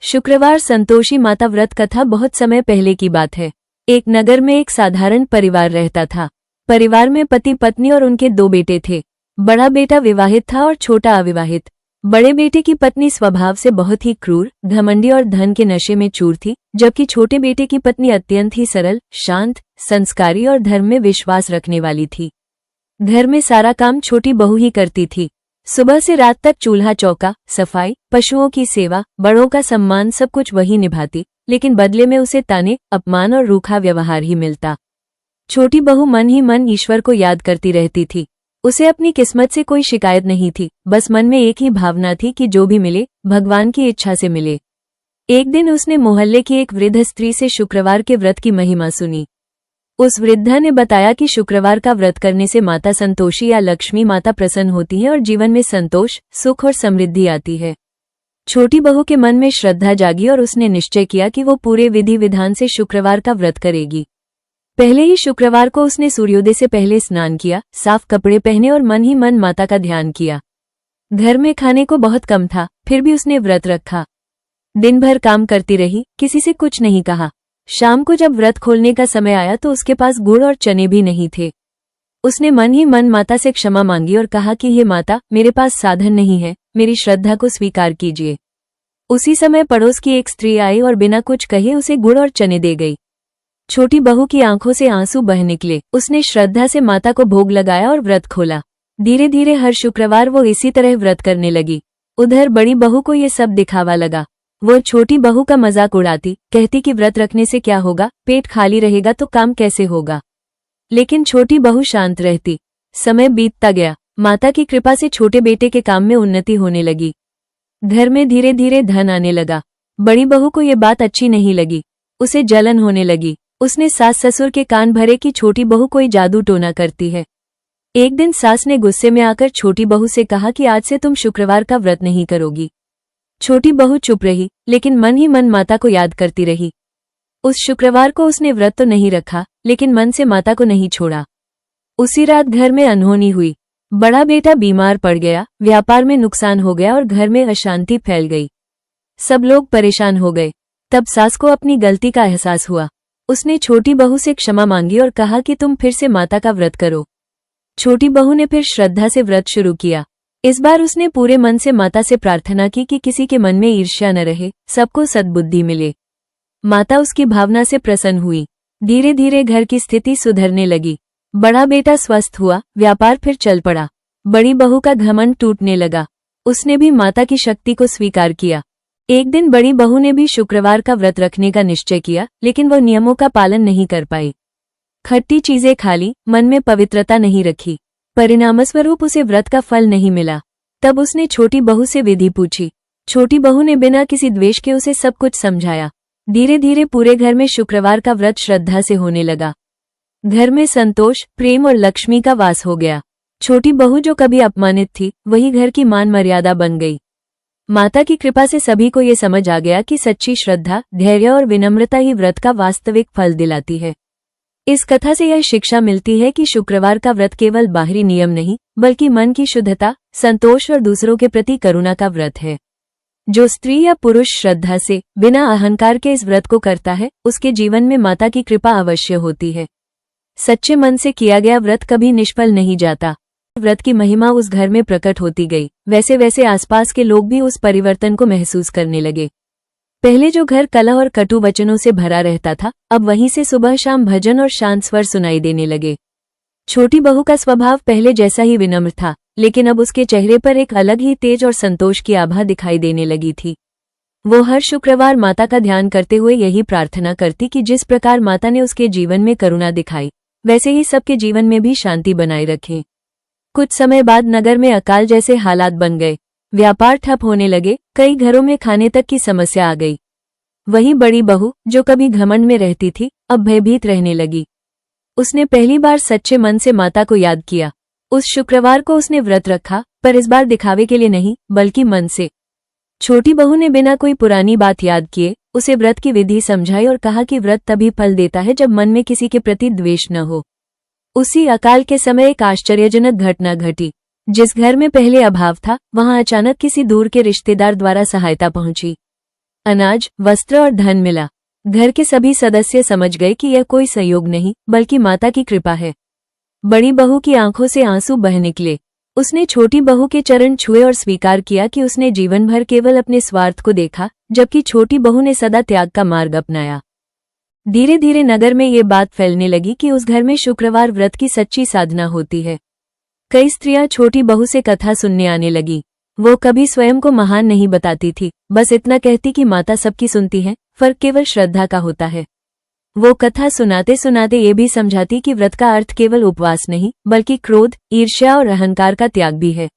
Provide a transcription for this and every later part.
शुक्रवार संतोषी माता व्रत कथा बहुत समय पहले की बात है। एक नगर में एक साधारण परिवार रहता था। परिवार में पति पत्नी और उनके 2 बेटे थे। बड़ा बेटा विवाहित था और छोटा अविवाहित। बड़े बेटे की पत्नी स्वभाव से बहुत ही क्रूर, घमंडी और धन के नशे में चूर थी, जबकि छोटे बेटे की पत्नी अत्यंत ही सरल, शांत, संस्कारी और धर्म में विश्वास रखने वाली थी। घर में सारा काम छोटी बहू ही करती थी। सुबह से रात तक चूल्हा चौका, सफाई, पशुओं की सेवा, बड़ों का सम्मान सब कुछ वही निभाती, लेकिन बदले में उसे ताने, अपमान और रूखा व्यवहार ही मिलता। छोटी बहू मन ही मन ईश्वर को याद करती रहती थी। उसे अपनी किस्मत से कोई शिकायत नहीं थी, बस मन में एक ही भावना थी कि जो भी मिले भगवान की इच्छा से मिले। एक दिन उसने मोहल्ले की एक वृद्ध स्त्री से शुक्रवार के व्रत की महिमा सुनी। उस वृद्धा ने बताया कि शुक्रवार का व्रत करने से माता संतोषी या लक्ष्मी माता प्रसन्न होती है और जीवन में संतोष, सुख और समृद्धि आती है। छोटी बहू के मन में श्रद्धा जागी और उसने निश्चय किया कि वो पूरे विधि विधान से शुक्रवार का व्रत करेगी। पहले ही शुक्रवार को उसने सूर्योदय से पहले स्नान किया, साफ कपड़े पहने और मन ही मन माता का ध्यान किया। घर में खाने को बहुत कम था, फिर भी उसने व्रत रखा। दिन भर काम करती रही, किसी से कुछ नहीं कहा। शाम को जब व्रत खोलने का समय आया तो उसके पास गुड़ और चने भी नहीं थे। उसने मन ही मन माता से क्षमा मांगी और कहा कि हे माता, मेरे पास साधन नहीं है, मेरी श्रद्धा को स्वीकार कीजिए। उसी समय पड़ोस की एक स्त्री आई और बिना कुछ कहे उसे गुड़ और चने दे गई। छोटी बहू की आंखों से आंसू बह निकले। उसने श्रद्धा से माता को भोग लगाया और व्रत खोला। धीरे धीरे हर शुक्रवार वो इसी तरह व्रत करने लगी। उधर बड़ी बहू को ये सब दिखावा लगा। वो छोटी बहू का मजाक उड़ाती, कहती कि व्रत रखने से क्या होगा, पेट खाली रहेगा तो काम कैसे होगा। लेकिन छोटी बहू शांत रहती। समय बीतता गया। माता की कृपा से छोटे बेटे के काम में उन्नति होने लगी। घर में धीरे धीरे धन आने लगा। बड़ी बहू को ये बात अच्छी नहीं लगी। उसे जलन होने लगी। उसने सास ससुर के कान भरे कि छोटी बहू कोई जादू टोना करती है। एक दिन सास ने गुस्से में आकर छोटी बहू से कहा कि आज से तुम शुक्रवार का व्रत नहीं करोगी। छोटी बहू चुप रही, लेकिन मन ही मन माता को याद करती रही। उस शुक्रवार को उसने व्रत तो नहीं रखा, लेकिन मन से माता को नहीं छोड़ा। उसी रात घर में अनहोनी हुई। बड़ा बेटा बीमार पड़ गया, व्यापार में नुकसान हो गया और घर में अशांति फैल गई। सब लोग परेशान हो गए। तब सास को अपनी गलती का एहसास हुआ। उसने छोटी बहू से क्षमा मांगी और कहा कि तुम फिर से माता का व्रत करो। छोटी बहू ने फिर श्रद्धा से व्रत शुरू किया। इस बार उसने पूरे मन से माता से प्रार्थना की कि किसी के मन में ईर्ष्या न रहे, सबको सद्बुद्धि मिले। माता उसकी भावना से प्रसन्न हुई। धीरे धीरे घर की स्थिति सुधरने लगी। बड़ा बेटा स्वस्थ हुआ, व्यापार फिर चल पड़ा। बड़ी बहू का घमंड टूटने लगा। उसने भी माता की शक्ति को स्वीकार किया। एक दिन बड़ी बहू ने भी शुक्रवार का व्रत रखने का निश्चय किया, लेकिन वह नियमों का पालन नहीं कर पाई। खट्टी चीजें खा ली, मन में पवित्रता नहीं रखी। परिणामस्वरूप उसे व्रत का फल नहीं मिला। तब उसने छोटी बहू से विधि पूछी। छोटी बहू ने बिना किसी द्वेष के उसे सब कुछ समझाया। धीरे धीरे पूरे घर में शुक्रवार का व्रत श्रद्धा से होने लगा। घर में संतोष, प्रेम और लक्ष्मी का वास हो गया। छोटी बहू जो कभी अपमानित थी, वही घर की मान मर्यादा बन गई। माता की कृपा से सभी को ये समझ आ गया कि सच्ची श्रद्धा, धैर्य और विनम्रता ही व्रत का वास्तविक फल दिलाती है। इस कथा से यह शिक्षा मिलती है कि शुक्रवार का व्रत केवल बाहरी नियम नहीं, बल्कि मन की शुद्धता, संतोष और दूसरों के प्रति करुणा का व्रत है। जो स्त्री या पुरुष श्रद्धा से, बिना अहंकार के इस व्रत को करता है, उसके जीवन में माता की कृपा अवश्य होती है। सच्चे मन से किया गया व्रत कभी निष्फल नहीं जाता। व्रत की महिमा उस घर में प्रकट होती गई। वैसे वैसे आसपास के लोग भी उस परिवर्तन को महसूस करने लगे। पहले जो घर कलह और कटु वचनों से भरा रहता था, अब वहीं से सुबह शाम भजन और शांत स्वर सुनाई देने लगे। छोटी बहू का स्वभाव पहले जैसा ही विनम्र था, लेकिन अब उसके चेहरे पर एक अलग ही तेज और संतोष की आभा दिखाई देने लगी थी। वो हर शुक्रवार माता का ध्यान करते हुए यही प्रार्थना करती कि जिस प्रकार माता ने उसके जीवन में करुणा दिखाई, वैसे ही सबके जीवन में भी शांति बनाए रखें। कुछ समय बाद नगर में अकाल जैसे हालात बन गए। व्यापार ठप होने लगे, कई घरों में खाने तक की समस्या आ गई। वही बड़ी बहू, जो कभी घमंड में रहती थी, अब भयभीत रहने लगी। उसने पहली बार सच्चे मन से माता को याद किया। उस शुक्रवार को उसने व्रत रखा, पर इस बार दिखावे के लिए नहीं, बल्कि मन से। छोटी बहू ने बिना कोई पुरानी बात याद किए उसे व्रत की विधि समझाई और कहा कि व्रत तभी फल देता है जब मन में किसी के प्रति द्वेष न हो। उसी अकाल के समय एक आश्चर्यजनक घटना घटी। जिस घर में पहले अभाव था, वहां अचानक किसी दूर के रिश्तेदार द्वारा सहायता पहुंची। अनाज, वस्त्र और धन मिला। घर के सभी सदस्य समझ गए कि यह कोई संयोग नहीं बल्कि माता की कृपा है। बड़ी बहू की आंखों से आंसू बह निकले। उसने छोटी बहू के चरण छुए और स्वीकार किया कि उसने जीवन भर केवल अपने स्वार्थ को देखा, जबकि छोटी बहू ने सदा त्याग का मार्ग अपनाया। धीरे धीरे नगर में ये बात फैलने लगी कि उस घर में शुक्रवार व्रत की सच्ची साधना होती है। कई स्त्रियां छोटी बहू से कथा सुनने आने लगी। वो कभी स्वयं को महान नहीं बताती थी, बस इतना कहती कि माता सबकी सुनती है, फर्क केवल श्रद्धा का होता है। वो कथा सुनाते सुनाते ये भी समझाती कि व्रत का अर्थ केवल उपवास नहीं बल्कि क्रोध, ईर्ष्या और अहंकार का त्याग भी है।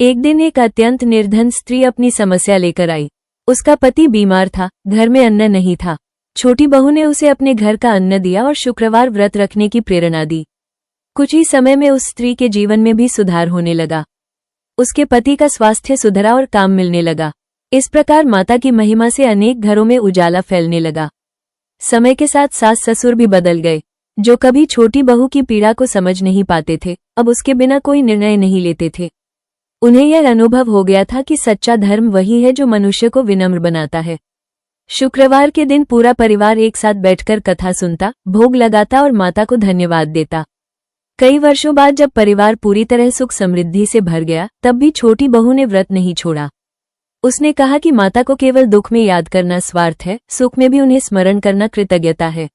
एक दिन एक अत्यंत निर्धन स्त्री अपनी समस्या लेकर आई। उसका पति बीमार था, घर में अन्न नहीं था। छोटी बहू ने उसे अपने घर का अन्न दिया और शुक्रवार व्रत रखने की प्रेरणा दी। कुछ ही समय में उस स्त्री के जीवन में भी सुधार होने लगा। उसके पति का स्वास्थ्य सुधरा और काम मिलने लगा। इस प्रकार माता की महिमा से अनेक घरों में उजाला फैलने लगा। समय के साथ सास ससुर भी बदल गए। जो कभी छोटी बहू की पीड़ा को समझ नहीं पाते थे, अब उसके बिना कोई निर्णय नहीं लेते थे। उन्हें यह अनुभव हो गया था कि सच्चा धर्म वही है जो मनुष्य को विनम्र बनाता है। शुक्रवार के दिन पूरा परिवार एक साथ बैठकर कथा सुनता, भोग लगाता और माता को धन्यवाद देता। कई वर्षों बाद जब परिवार पूरी तरह सुख समृद्धि से भर गया, तब भी छोटी बहू ने व्रत नहीं छोड़ा। उसने कहा कि माता को केवल दुख में याद करना स्वार्थ है, सुख में भी उन्हें स्मरण करना कृतज्ञता है।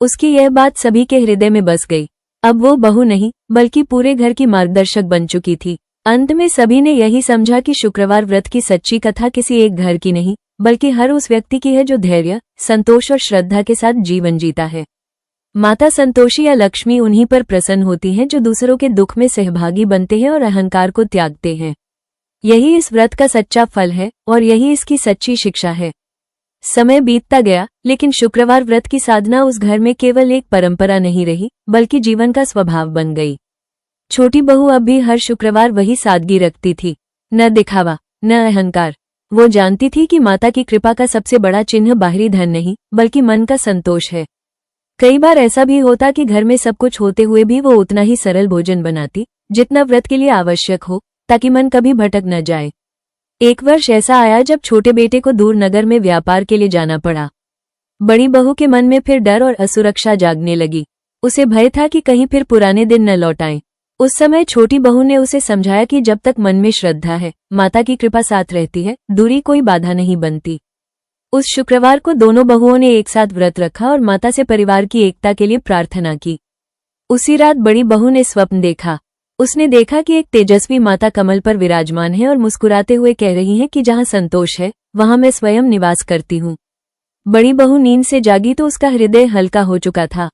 उसकी यह बात सभी के हृदय में बस गई। अब वो बहू नहीं बल्कि पूरे घर की मार्गदर्शक बन चुकी थी। अंत में सभी ने यही समझा कि शुक्रवार व्रत की सच्ची कथा किसी एक घर की नहीं बल्कि हर उस व्यक्ति की है जो धैर्य, संतोष और श्रद्धा के साथ जीवन जीता है। माता संतोषी या लक्ष्मी उन्हीं पर प्रसन्न होती हैं जो दूसरों के दुख में सहभागी बनते हैं और अहंकार को त्यागते हैं। यही इस व्रत का सच्चा फल है और यही इसकी सच्ची शिक्षा है। समय बीतता गया, लेकिन शुक्रवार व्रत की साधना उस घर में केवल एक परंपरा नहीं रही बल्कि जीवन का स्वभाव बन गई। छोटी बहू अब भी हर शुक्रवार वही सादगी रखती थी, न दिखावा न अहंकार। वो जानती थी कि माता की कृपा का सबसे बड़ा चिन्ह बाहरी धन नहीं बल्कि मन का संतोष है। कई बार ऐसा भी होता कि घर में सब कुछ होते हुए भी वो उतना ही सरल भोजन बनाती जितना व्रत के लिए आवश्यक हो, ताकि मन कभी भटक न जाए। एक वर्ष ऐसा आया जब छोटे बेटे को दूर नगर में व्यापार के लिए जाना पड़ा। बड़ी बहू के मन में फिर डर और असुरक्षा जागने लगी। उसे भय था कि कहीं फिर पुराने दिन न लौट आएं। उस समय छोटी बहू ने उसे समझाया कि जब तक मन में श्रद्धा है, माता की कृपा साथ रहती है, दूरी कोई बाधा नहीं बनती। उस शुक्रवार को दोनों बहुओं ने एक साथ व्रत रखा और माता से परिवार की एकता के लिए प्रार्थना की। उसी रात बड़ी बहू ने स्वप्न देखा। उसने देखा कि एक तेजस्वी माता कमल पर विराजमान है और मुस्कुराते हुए कह रही हैं कि जहां संतोष है वहां मैं स्वयं निवास करती हूँ। बड़ी बहू नींद से जागी तो उसका हृदय हल्का हो चुका था।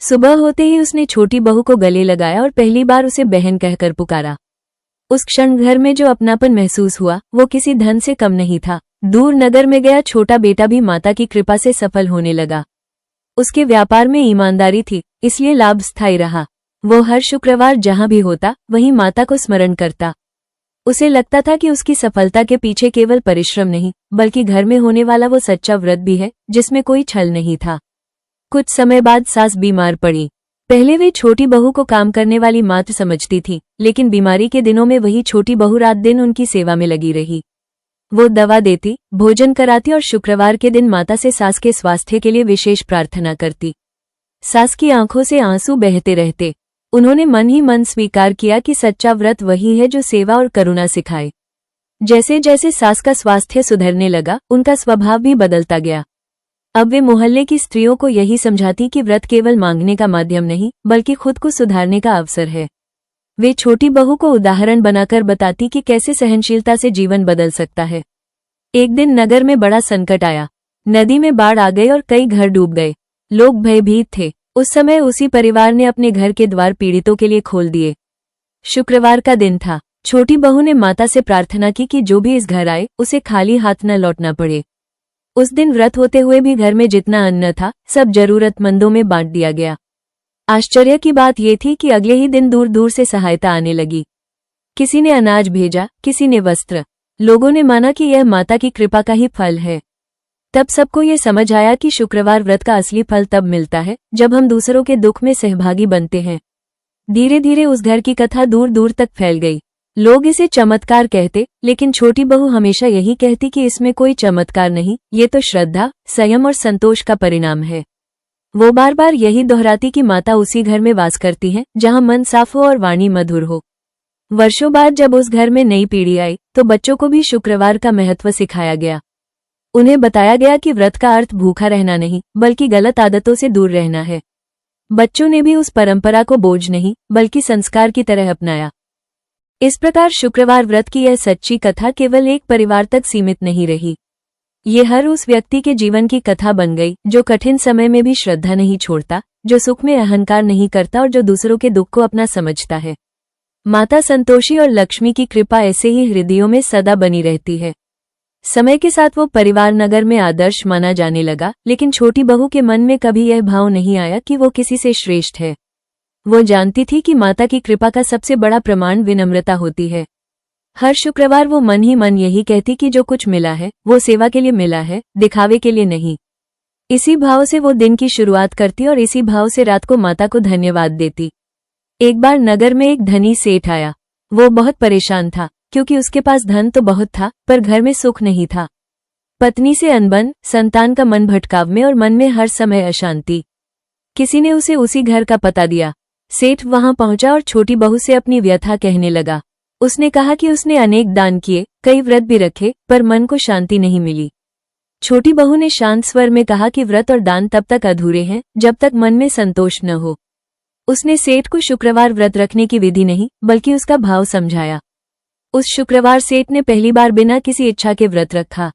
सुबह होते ही उसने छोटी बहू को गले लगाया और पहली बार उसे बहन कहकर पुकारा। उस क्षण घर में जो अपनापन महसूस हुआ वो किसी धन से कम नहीं था। दूर नगर में गया छोटा बेटा भी माता की कृपा से सफल होने लगा। उसके व्यापार में ईमानदारी थी, इसलिए लाभ स्थायी रहा। वो हर शुक्रवार जहां भी होता वहीं माता को स्मरण करता। उसे लगता था कि उसकी सफलता के पीछे केवल परिश्रम नहीं बल्कि घर में होने वाला वो सच्चा व्रत भी है जिसमें कोई छल नहीं था। कुछ समय बाद सास बीमार पड़ी। पहले वे छोटी बहू को काम करने वाली मात्र समझती थी, लेकिन बीमारी के दिनों में वही छोटी बहू रात दिन उनकी सेवा में लगी रही। वो दवा देती, भोजन कराती और शुक्रवार के दिन माता से सास के स्वास्थ्य के लिए विशेष प्रार्थना करती। सास की आंखों से आंसू बहते रहते। उन्होंने मन ही मन स्वीकार किया कि सच्चा व्रत वही है जो सेवा और करुणा सिखाए। जैसे जैसे सास का स्वास्थ्य सुधरने लगा, उनका स्वभाव भी बदलता गया। अब वे मोहल्ले की स्त्रियों को यही समझाती कि व्रत केवल मांगने का माध्यम नहीं बल्कि खुद को सुधारने का अवसर है। वे छोटी बहू को उदाहरण बनाकर बताती कि कैसे सहनशीलता से जीवन बदल सकता है। एक दिन नगर में बड़ा संकट आया। नदी में बाढ़ आ गई और कई घर डूब गए। लोग भयभीत थे। उस समय उसी परिवार ने अपने घर के द्वार पीड़ितों के लिए खोल दिए। शुक्रवार का दिन था। छोटी बहू ने माता से प्रार्थना की कि जो भी इस घर आए उसे खाली हाथ न लौटना पड़े। उस दिन व्रत होते हुए भी घर में जितना अन्न था सब जरूरतमंदों में बांट दिया गया। आश्चर्य की बात यह थी कि अगले ही दिन दूर दूर से सहायता आने लगी। किसी ने अनाज भेजा, किसी ने वस्त्र। लोगों ने माना कि यह माता की कृपा का ही फल है। तब सबको ये समझ आया कि शुक्रवार व्रत का असली फल तब मिलता है जब हम दूसरों के दुख में सहभागी बनते हैं। धीरे धीरे उस घर की कथा दूर दूर तक फैल गई। लोग इसे चमत्कार कहते, लेकिन छोटी बहू हमेशा यही कहती कि इसमें कोई चमत्कार नहीं, ये तो श्रद्धा, संयम और संतोष का परिणाम है। वो बार बार यही दोहराती कि माता उसी घर में वास करती हैं जहां मन साफ हो और वाणी मधुर हो। वर्षों बाद जब उस घर में नई पीढ़ी आई तो बच्चों को भी शुक्रवार का महत्व सिखाया गया। उन्हें बताया गया कि व्रत का अर्थ भूखा रहना नहीं, बल्कि गलत आदतों से दूर रहना है। बच्चों ने भी उस परंपरा को बोझ नहीं, बल्कि संस्कार की तरह अपनाया। इस प्रकार शुक्रवार व्रत की यह सच्ची कथा केवल एक परिवार तक सीमित नहीं रही। ये हर उस व्यक्ति के जीवन की कथा बन गई जो कठिन समय में भी श्रद्धा नहीं छोड़ता, जो सुख में अहंकार नहीं करता और जो दूसरों के दुख को अपना समझता है। माता संतोषी और लक्ष्मी की कृपा ऐसे ही हृदयों में सदा बनी रहती है। समय के साथ वो परिवार नगर में आदर्श माना जाने लगा, लेकिन छोटी बहू के मन में कभी यह भाव नहीं आया कि वो किसी से श्रेष्ठ है। वो जानती थी कि माता की कृपा का सबसे बड़ा प्रमाण विनम्रता होती है। हर शुक्रवार वो मन ही मन यही कहती कि जो कुछ मिला है वो सेवा के लिए मिला है, दिखावे के लिए नहीं। इसी भाव से वो दिन की शुरुआत करती और इसी भाव से रात को माता को धन्यवाद देती। एक बार नगर में एक धनी सेठ आया। वो बहुत परेशान था, क्योंकि उसके पास धन तो बहुत था पर घर में सुख नहीं था। पत्नी से अनबन, संतान का मन भटकाव में और मन में हर समय अशांति। किसी ने उसे उसी घर का पता दिया। सेठ वहां पहुंचा और छोटी बहू से अपनी व्यथा कहने लगा। उसने कहा कि उसने अनेक दान किए, कई व्रत भी रखे, पर मन को शांति नहीं मिली। छोटी बहू ने शांत स्वर में कहा कि व्रत और दान तब तक अधूरे हैं जब तक मन में संतोष न हो। उसने सेठ को शुक्रवार व्रत रखने की विधि नहीं, बल्कि उसका भाव समझाया। उस शुक्रवार सेठ ने पहली बार बिना किसी इच्छा के व्रत रखा।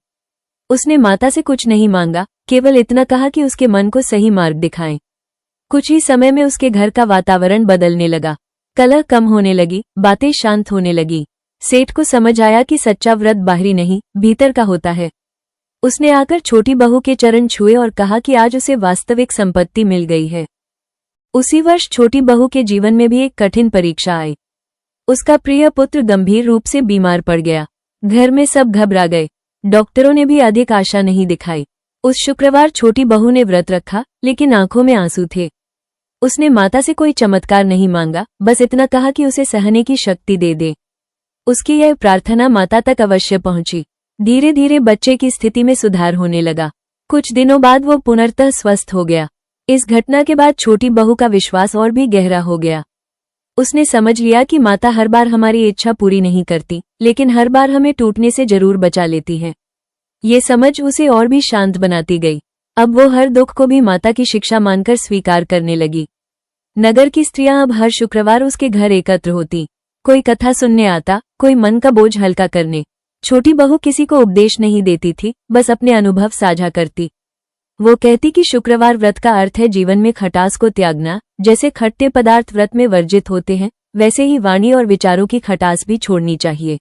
उसने माता से कुछ नहीं मांगा, केवल इतना कहा कि उसके मन को सही मार्ग दिखाएं। कुछ ही समय में उसके घर का वातावरण बदलने लगा। कलह कम होने लगी, बातें शांत होने लगी। सेठ को समझ आया कि सच्चा व्रत बाहरी नहीं, भीतर का होता है। उसने आकर छोटी बहू के चरण छुए और कहा कि आज उसे वास्तविक संपत्ति मिल गई है। उसी वर्ष छोटी बहू के जीवन में भी एक कठिन परीक्षा आई। उसका प्रिय पुत्र गंभीर रूप से बीमार पड़ गया। घर में सब घबरा गए। डॉक्टरों ने भी अधिक आशा नहीं दिखाई। उस शुक्रवार छोटी बहू ने व्रत रखा, लेकिन आंखों में आंसू थे। उसने माता से कोई चमत्कार नहीं मांगा, बस इतना कहा कि उसे सहने की शक्ति दे दे। उसकी यह प्रार्थना माता तक अवश्य पहुंची। धीरे धीरे बच्चे की स्थिति में सुधार होने लगा। कुछ दिनों बाद वो पुनर्तः स्वस्थ हो गया। इस घटना के बाद छोटी बहू का विश्वास और भी गहरा हो गया। उसने समझ लिया कि माता हर बार हमारी इच्छा पूरी नहीं करती, लेकिन हर बार हमें टूटने से जरूर बचा लेती है। ये समझ उसे और भी शांत बनाती गई। अब वो हर दुख को भी माता की शिक्षा मानकर स्वीकार करने लगी। नगर की स्त्रियां अब हर शुक्रवार उसके घर एकत्र होती। कोई कथा सुनने आता, कोई मन का बोझ हल्का करने। छोटी बहू किसी को उपदेश नहीं देती थी, बस अपने अनुभव साझा करती। वो कहती कि शुक्रवार व्रत का अर्थ है जीवन में खटास को त्यागना। जैसे खट्टे पदार्थ व्रत में वर्जित होते हैं, वैसे ही वाणी और विचारों की खटास भी छोड़नी चाहिए।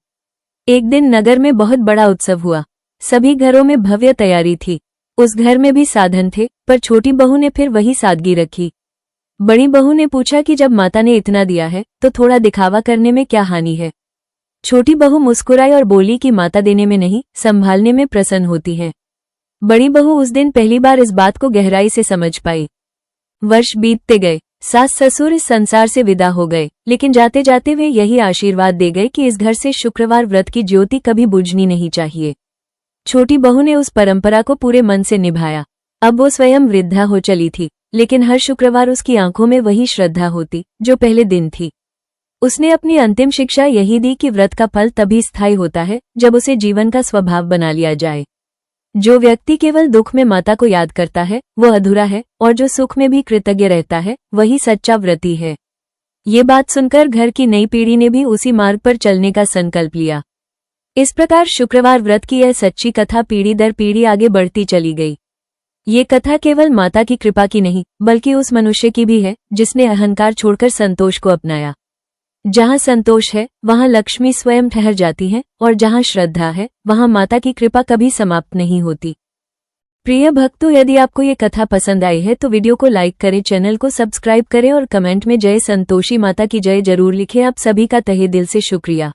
एक दिन नगर में बहुत बड़ा उत्सव हुआ। सभी घरों में भव्य तैयारी थी। उस घर में भी साधन थे, पर छोटी बहू ने फिर वही सादगी रखी। बड़ी बहू ने पूछा कि जब माता ने इतना दिया है तो थोड़ा दिखावा करने में क्या हानि है। छोटी बहू मुस्कुराई और बोली कि माता देने में नहीं, संभालने में प्रसन्न होती है। बड़ी बहू उस दिन पहली बार इस बात को गहराई से समझ पाई। वर्ष बीतते गए। सास ससुर इस संसार से विदा हो गए, लेकिन जाते जाते वे यही आशीर्वाद दे गए कि इस घर से शुक्रवार व्रत की ज्योति कभी बुझनी नहीं चाहिए। छोटी बहू ने उस परंपरा को पूरे मन से निभाया। अब वो स्वयं वृद्धा हो चली थी, लेकिन हर शुक्रवार उसकी आंखों में वही श्रद्धा होती जो पहले दिन थी। उसने अपनी अंतिम शिक्षा यही दी कि व्रत का फल तभी स्थायी होता है जब उसे जीवन का स्वभाव बना लिया जाए। जो व्यक्ति केवल दुख में माता को याद करता है वो अधूरा है, और जो सुख में भी कृतज्ञ रहता है वही सच्चा व्रती है। ये बात सुनकर घर की नई पीढ़ी ने भी उसी मार्ग पर चलने का संकल्प लिया। इस प्रकार शुक्रवार व्रत की यह सच्ची कथा पीढ़ी दर पीढ़ी आगे बढ़ती चली गई। ये कथा केवल माता की कृपा की नहीं, बल्कि उस मनुष्य की भी है जिसने अहंकार छोड़कर संतोष को अपनाया। जहाँ संतोष है वहाँ लक्ष्मी स्वयं ठहर जाती है, और जहाँ श्रद्धा है वहाँ माता की कृपा कभी समाप्त नहीं होती। प्रिय भक्तों, यदि आपको ये कथा पसंद आई है तो वीडियो को लाइक करें, चैनल को सब्सक्राइब करें और कमेंट में जय संतोषी माता की जय जरूर लिखें। आप सभी का तहे दिल से शुक्रिया।